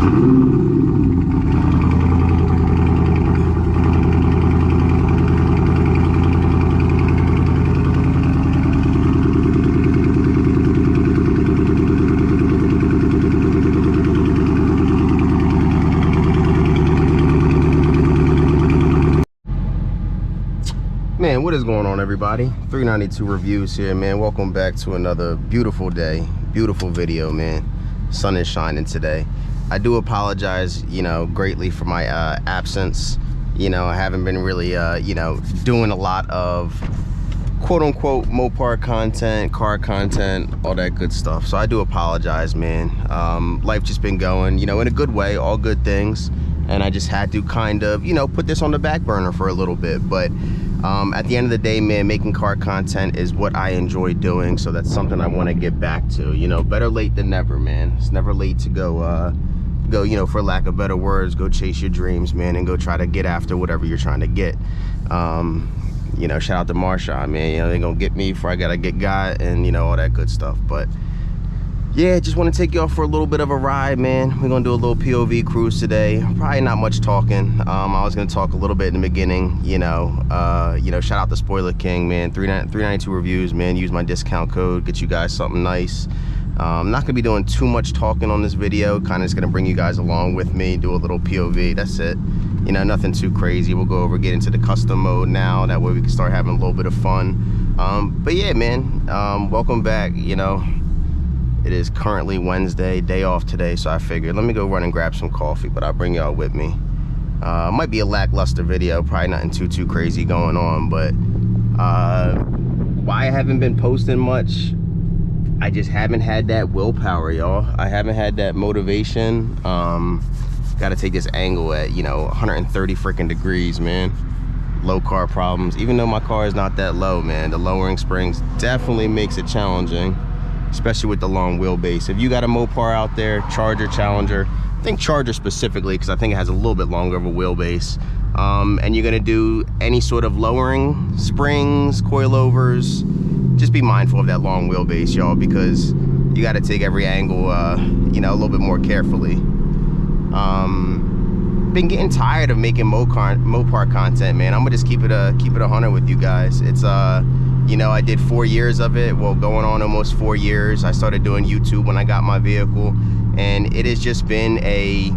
Man, what is going on, everybody? 392 Reviews here, man. Welcome back to another beautiful day, beautiful video, man. Sun is shining today. I do apologize, greatly for my absence. I haven't been really, doing a lot of quote-unquote Mopar content, car content, all that good stuff. So I do apologize, man. Life just been going, in a good way, all good things. And I just had to kind of, put this on the back burner for a little bit. But at the end of the day, man, making car content is what I enjoy doing. So that's something I want to get back to. Better late than never, man. It's never late to go, for lack of better words, go chase your dreams, man, and go try to get after whatever you're trying to get. Shout out to Marshawn, man. They're gonna get me before I gotta get God and, all that good stuff. But yeah, just want to take you off for a little bit of a ride, man. We're gonna do a little POV cruise today. Probably not much talking. I was gonna talk a little bit in the beginning, shout out to Spoiler King, man. 392 Reviews, man. Use my discount code, get you guys something nice. I'm not gonna be doing too much talking on this video. Kind of just gonna bring you guys along with me, do a little POV. That's it. Nothing too crazy. We'll go over, get into the custom mode now. That way we can start having a little bit of fun. But yeah, man. Welcome back. It is currently Wednesday, day off today, so I figured let me go run and grab some coffee, but I'll bring y'all with me. Might be a lackluster video, probably nothing too crazy going on, but why I haven't been posting much, I just haven't had that willpower, y'all. I haven't had that motivation. Gotta take this angle at, 130 freaking degrees, man. Low car problems, even though my car is not that low, man. The lowering springs definitely makes it challenging, especially with the long wheelbase. If you got a Mopar out there, Charger, Challenger, I think Charger specifically, because I think it has a little bit longer of a wheelbase, and you're gonna do any sort of lowering, springs, coilovers, just be mindful of that long wheelbase, y'all, because you gotta take every angle, a little bit more carefully. Been getting tired of making Mopar content, man. I'm gonna just keep it 100 with you guys. It's I did 4 years of it, well, going on almost 4 years. I started doing YouTube when I got my vehicle, and it has just been a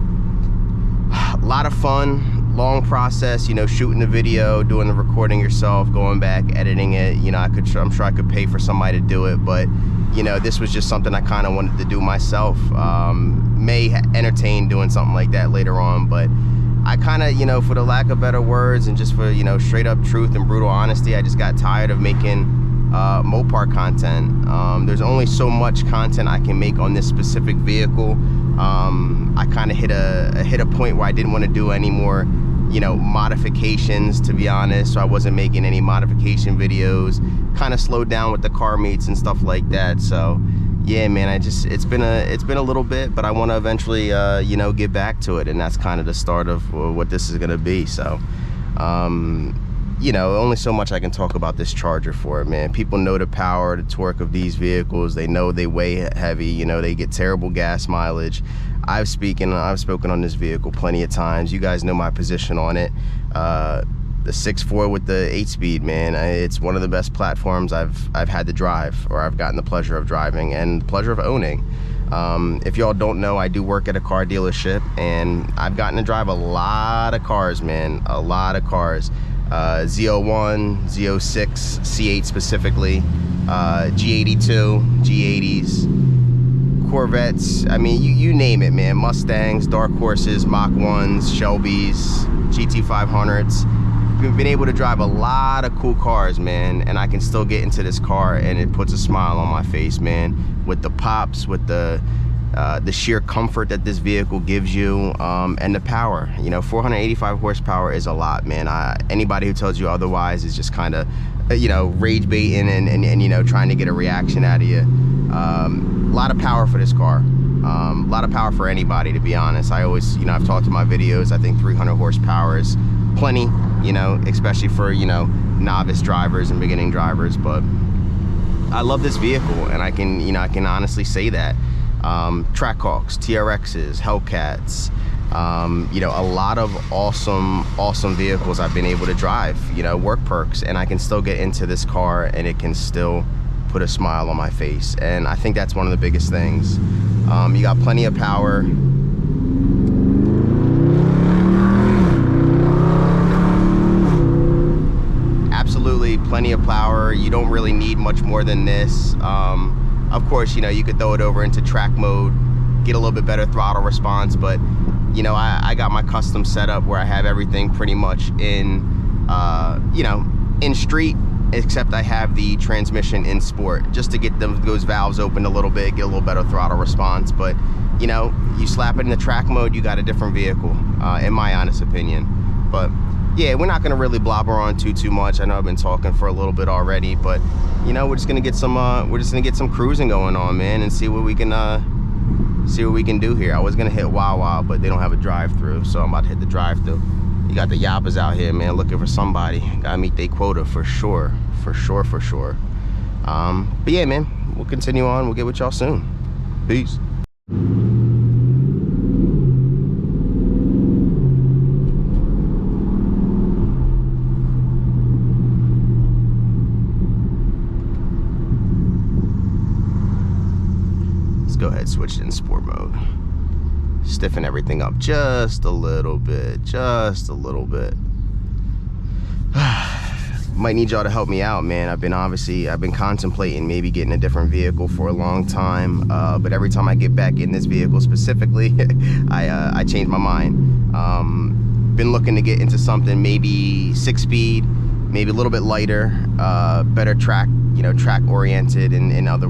lot of fun, long process, shooting the video, doing the recording yourself, going back, editing it. I'm sure I could pay for somebody to do it, but this was just something I kind of wanted to do myself. May entertain doing something like that later on, but I kind of, for the lack of better words and just for, straight up truth and brutal honesty, I just got tired of making Mopar content. There's only so much content I can make on this specific vehicle. I kind of hit a point where I didn't want to do any more, modifications, to be honest. So I wasn't making any modification videos, kind of slowed down with the car meets and stuff like that. So yeah, man, it's been a little bit, but I want to eventually, get back to it, and that's kind of the start of what this is gonna be. So, only so much I can talk about this Charger for it, man. People know the power, the torque of these vehicles. They know they weigh heavy. They get terrible gas mileage. I've spoken on this vehicle plenty of times. You guys know my position on it. The 6.4 with the 8-speed, man, it's one of the best platforms I've had to drive, or I've gotten the pleasure of driving and the pleasure of owning. If y'all don't know, I do work at a car dealership, and I've gotten to drive a lot of cars, man, a lot of cars. Z01, Z06, C8 specifically, G82, G80s, Corvettes, I mean, you name it, man. Mustangs, Dark Horses, Mach 1s, Shelbys, GT500s. Been able to drive a lot of cool cars, man, and I can still get into this car and it puts a smile on my face, man, with the pops, with the sheer comfort that this vehicle gives you, and the power. 485 horsepower is a lot, man. Anybody who tells you otherwise is just kind of rage baiting and trying to get a reaction out of you. A lot of power for this car. A lot of power for anybody, to be honest. I always, I've talked in my videos, I think 300 horsepower is plenty, especially for, novice drivers and beginning drivers. But I love this vehicle, and I can honestly say that. Trackhawks, TRXs, Hellcats, you know, a lot of awesome vehicles I've been able to drive, you know, work perks, and I can still get into this car and it can still put a smile on my face. And I think that's one of the biggest things. You got plenty of power. Absolutely plenty of power. You don't really need much more than this. Of course, you know, you could throw it over into track mode, get a little bit better throttle response, but you know, I got my custom setup where I have everything pretty much in, you know, in street, except I have the transmission in sport, just to get those valves open a little bit, get a little better throttle response. But you know, you slap it in the track mode, you got a different vehicle, in my honest opinion. But yeah, we're not gonna really blabber on too much. I know I've been talking for a little bit already, but you know, we're just gonna get some cruising going on, man, and see what we can do here. I was gonna hit Wawa, but they don't have a drive-through, so I'm about to hit the drive-through. You got the Yappas out here, man, looking for somebody. Gotta meet their quota for sure. But yeah, man, we'll continue on. We'll get with y'all soon. Peace. Go ahead, switch it in sport mode. Stiffen everything up just a little bit, Might need y'all to help me out, man. I've been contemplating maybe getting a different vehicle for a long time, but every time I get back in this vehicle specifically, I change my mind. Been looking to get into something maybe 6-speed, maybe a little bit lighter, better track, you know, track oriented, and in other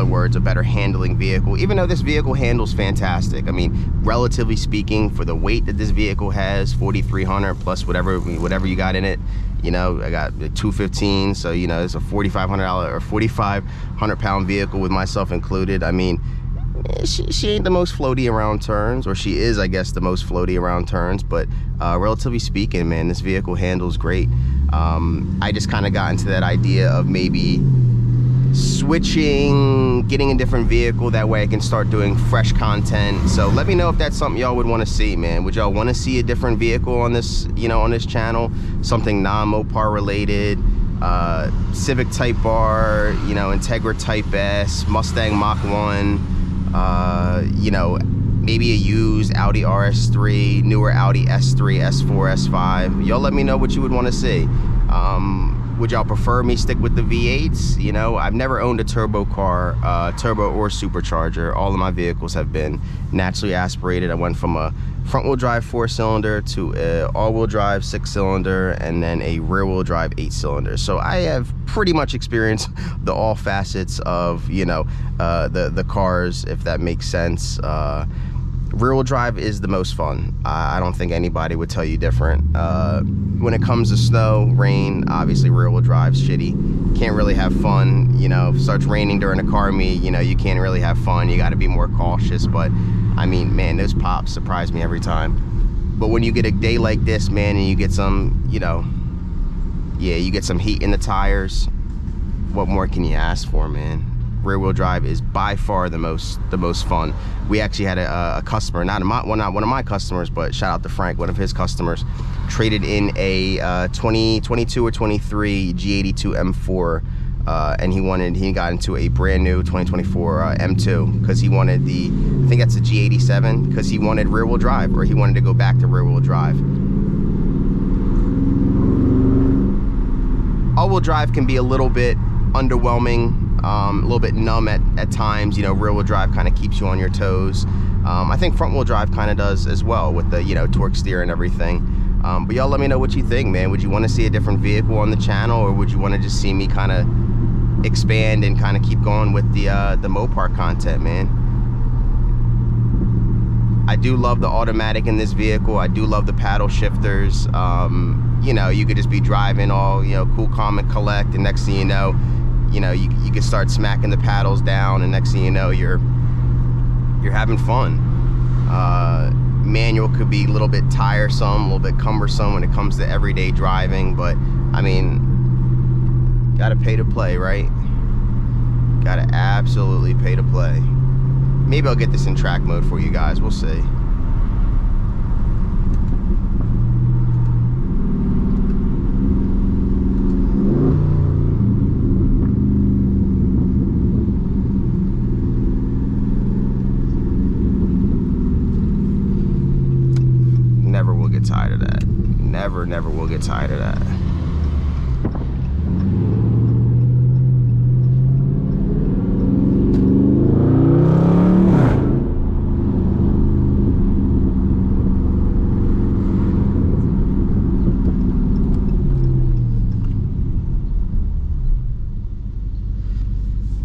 words, a better handling vehicle. Even though this vehicle handles fantastic, I mean, relatively speaking, for the weight that this vehicle has, 4,300 plus whatever you got in it. You know, I got the 215, so you know, it's a $4,500 or 4,500 pound vehicle with myself included. I mean, she ain't the most floaty around turns, or she is, I guess, the most floaty around turns, but relatively speaking, man, this vehicle handles great. I just kind of got into that idea of maybe switching, getting a different vehicle, that way I can start doing fresh content. So let me know if that's something y'all would want to see, man. Would y'all want to see a different vehicle on this, you know, on this channel, something non-Mopar related, Civic Type R, you know, Integra Type S, Mustang Mach 1, you know, maybe a used Audi RS3, newer Audi S3, S4, S5. Y'all let me know what you would want to see. Would y'all prefer me stick with the V8s? You know, I've never owned a turbo car, turbo or supercharger. All of my vehicles have been naturally aspirated. I went from a front-wheel drive 4-cylinder to a all-wheel drive 6-cylinder, and then a rear-wheel drive 8-cylinder. So I have pretty much experienced all facets of, you know, the cars, if that makes sense. Rear-wheel drive is the most fun. I don't think anybody would tell you different. When it comes to snow, rain, obviously rear-wheel drive's shitty. Can't really have fun. You know, if it starts raining during a car meet, you know, you can't really have fun. You got to be more cautious. But I mean, man, those pops surprise me every time. But when you get a day like this, man, and you get some, you know, yeah, you get some heat in the tires, what more can you ask for, man? Rear-wheel drive is by far the most fun. We actually had a customer, not one of my customers, but shout out to Frank, one of his customers, traded in a 2022 or 23 G82 M4, and he got into a brand new 2024 M2 because he wanted the, I think that's a G87, because he wanted rear-wheel drive, or he wanted to go back to rear-wheel drive. All-wheel drive can be a little bit underwhelming, a little bit numb at times. You know, rear-wheel drive kind of keeps you on your toes. I think front-wheel drive kind of does as well with the, you know, torque steer and everything. But y'all let me know what you think, man. Would you want to see a different vehicle on the channel, or would you want to just see me kind of expand and kind of keep going with the Mopar content, man? I do love the automatic in this vehicle. I do love the paddle shifters. You know, you could just be driving all, you know, cool, calm, and collect, and next thing you know, you could start smacking the paddles down, and next thing you know, you're having fun. Manual could be a little bit tiresome, a little bit cumbersome when it comes to everyday driving, but I mean, gotta pay to play, right? Gotta absolutely pay to play. Maybe I'll get this in track mode for you guys. We'll see. Never will get tired of that. Never will get tired of that.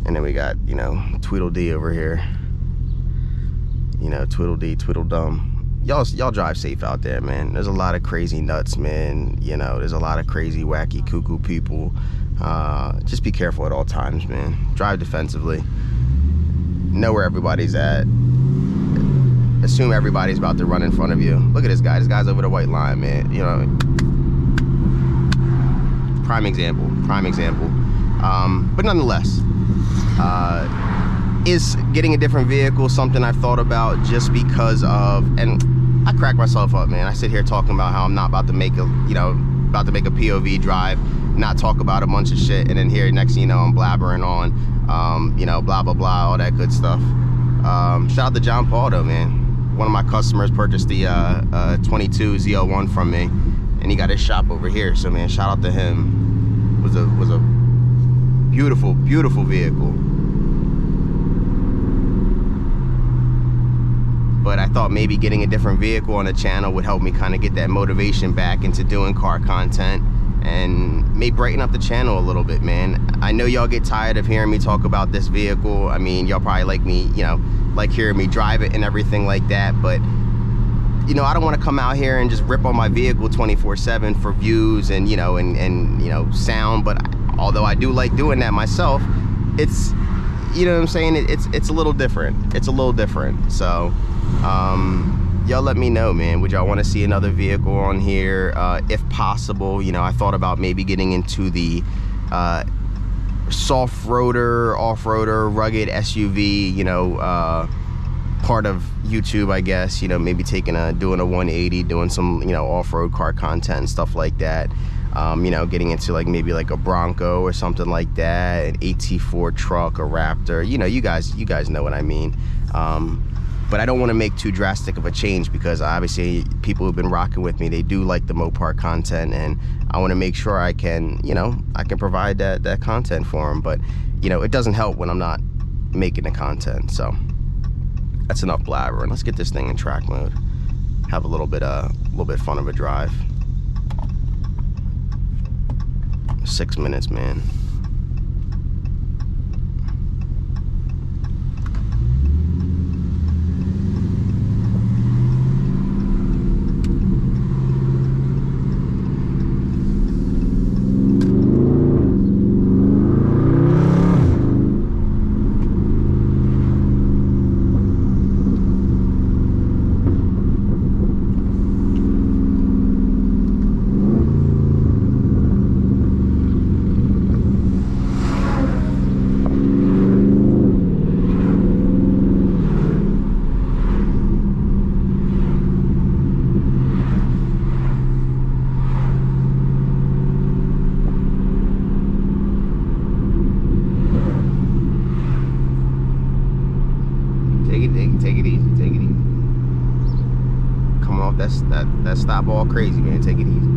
And then we got, you know, Tweedledee over here. You know, Tweedledee, Tweedledum. Y'all drive safe out there, man. There's a lot of crazy nuts, man. You know, there's a lot of crazy, wacky, cuckoo people. Just be careful at all times, man. Drive defensively. Know where everybody's at. Assume everybody's about to run in front of you. Look at this guy. This guy's over the white line, man. You know, prime example. But nonetheless, is getting a different vehicle something I've thought about just because of, and I crack myself up, man. I sit here talking about how I'm not about to make a, you know, about to make a POV drive, not talk about a bunch of shit, and then here next thing you know I'm blabbering on, you know, blah blah blah, all that good stuff. Shout out to John Paul though, man. One of my customers purchased the 22 ZL1 from me, and he got his shop over here. So man, shout out to him. Was a beautiful vehicle. But I thought maybe getting a different vehicle on the channel would help me kind of get that motivation back into doing car content and may brighten up the channel a little bit, man. I know y'all get tired of hearing me talk about this vehicle. I mean, y'all probably like me, you know, like hearing me drive it and everything like that, but you know, I don't want to come out here and just rip on my vehicle 24/7 for views and, you know, and you know, sound. But although I do like doing that myself, it's, you know what I'm saying, it's a little different. It's a little different. So y'all let me know, man. Would y'all want to see another vehicle on here? If possible, you know, I thought about maybe getting into the soft-roader, off-roader, rugged SUV, you know, part of YouTube, I guess. You know, maybe doing a 180, doing some, you know, off-road car content and stuff like that. You know, getting into like maybe like a Bronco or something like that, an AT4 truck, a Raptor. You know, you guys know what I mean. But I don't want to make too drastic of a change because obviously people who've been rocking with me, they do like the Mopar content, and I want to make sure I can, you know, I can provide that content for them. But, you know, it doesn't help when I'm not making the content. So that's enough blabbering. Let's get this thing in track mode. Have a little bit fun of a drive. 6 minutes, man. That stop all crazy, man. Take it easy.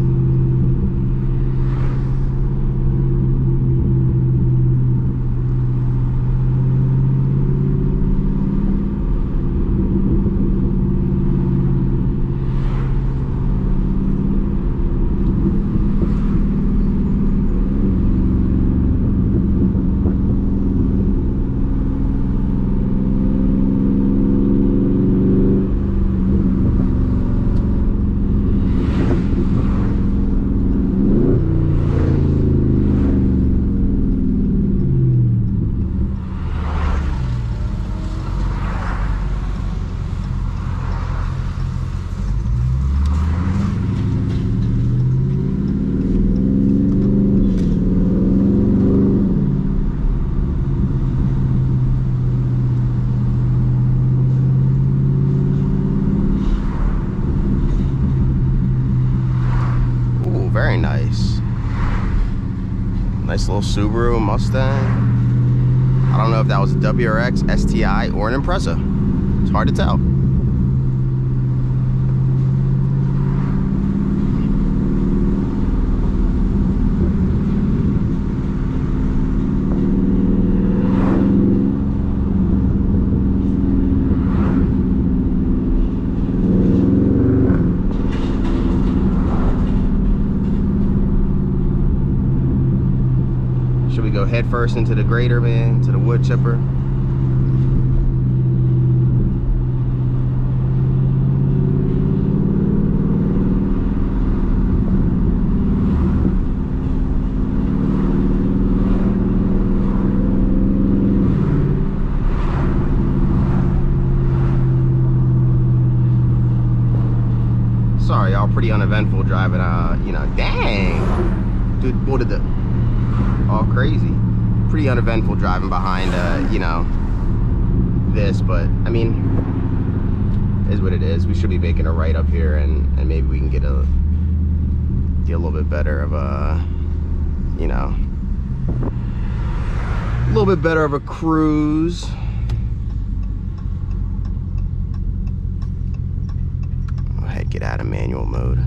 Nice little Subaru, Mustang. I don't know if that was a WRX, STI, or an Impreza. It's hard to tell. Should we go head first into the grader, man, to the wood chipper? Sorry, y'all, pretty uneventful driving, you know, dang. Dude, what did the... all crazy. Pretty uneventful driving behind you know, this, but I mean, is what it is. We should be making a right up here, and maybe we can get a little bit better of a, you know, a little bit better of a cruise. Go ahead, get out of manual mode.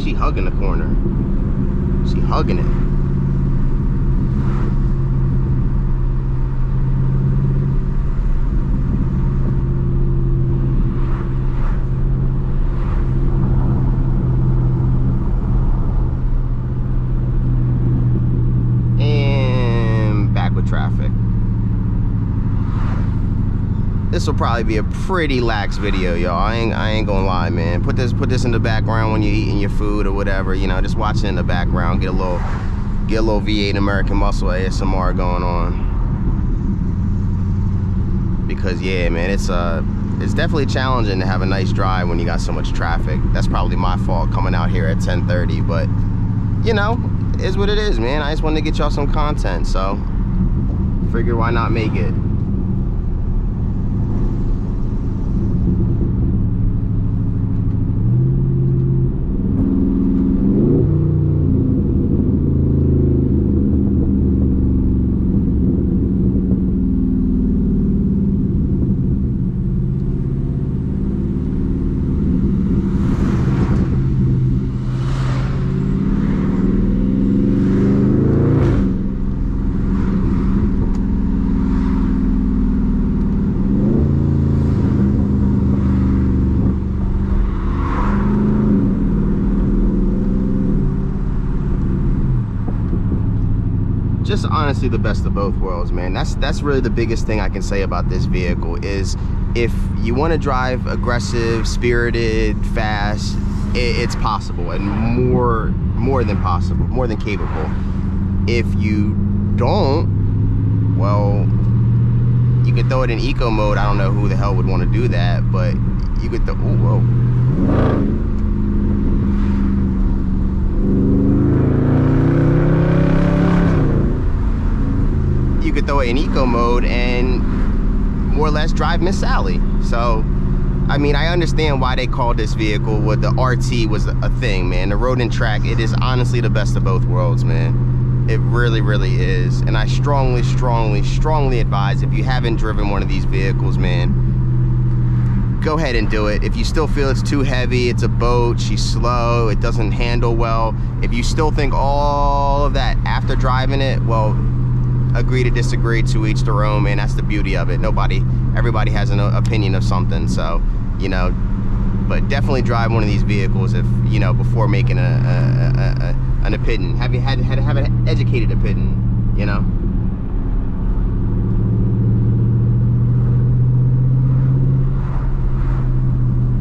She hugging the corner. She hugging it. And back with traffic. This will probably be a pretty lax video, y'all. I ain't gonna lie, man. Put this in the background when you're eating your food or whatever. You know, just watch it in the background. Get a little V8 American Muscle ASMR going on. Because yeah, man, it's definitely challenging to have a nice drive when you got so much traffic. That's probably my fault coming out here at 10:30, but you know, it is what it is, man. I just wanted to get y'all some content, so figured why not make it. Just honestly the best of both worlds, man. That's really the biggest thing I can say about this vehicle is if you want to drive aggressive, spirited, fast, it's possible, and more than possible, more than capable. If you don't, well, you could throw it in eco mode. I don't know who the hell would want to do that, but you could throw, ooh, whoa. You could throw it in eco mode and more or less drive Miss Sally. So, I mean, I understand why they called this vehicle what the RT was a thing, man. The road and track, it is honestly the best of both worlds, man. It really, really is. And I strongly, strongly, strongly advise if you haven't driven one of these vehicles, man, go ahead and do it. If you still feel it's too heavy, it's a boat, she's slow, it doesn't handle well, if you still think all of that after driving it, well, agree to disagree, to each their own, man. That's the beauty of it. Everybody has an opinion of something, so, you know, but definitely drive one of these vehicles if, you know, before making an opinion. Have an educated opinion, you know?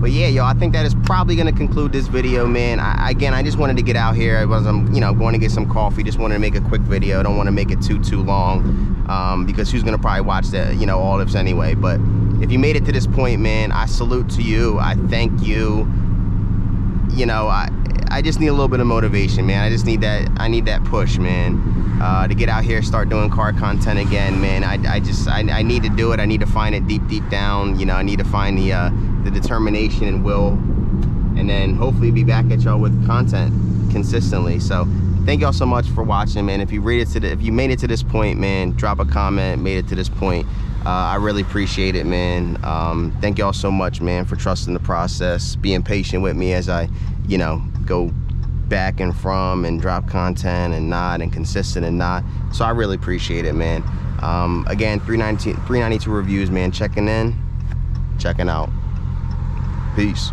But yeah, y'all, I think that is probably going to conclude this video, man. Again, I just wanted to get out here. I was, you know, going to get some coffee. Just wanted to make a quick video. I don't want to make it too long because who's going to probably watch that, you know, all this anyway. But if you made it to this point, man, I salute to you. I thank you. You know, I just need a little bit of motivation, man. I just need that. I need that push, man, to get out here, start doing car content again, man. I need to do it. I need to find it deep down. You know, I need to find the determination and will, and then hopefully be back at y'all with content consistently. So thank y'all so much for watching, man. If you made it to this point, man, drop a comment. Made it to this point, I really appreciate it, man. Thank y'all so much, man, for trusting the process, being patient with me as I, you know, go back and from and drop content and not, and consistent and not. So I really appreciate it, man. Again, 392 reviews, man. Checking in, checking out. Peace.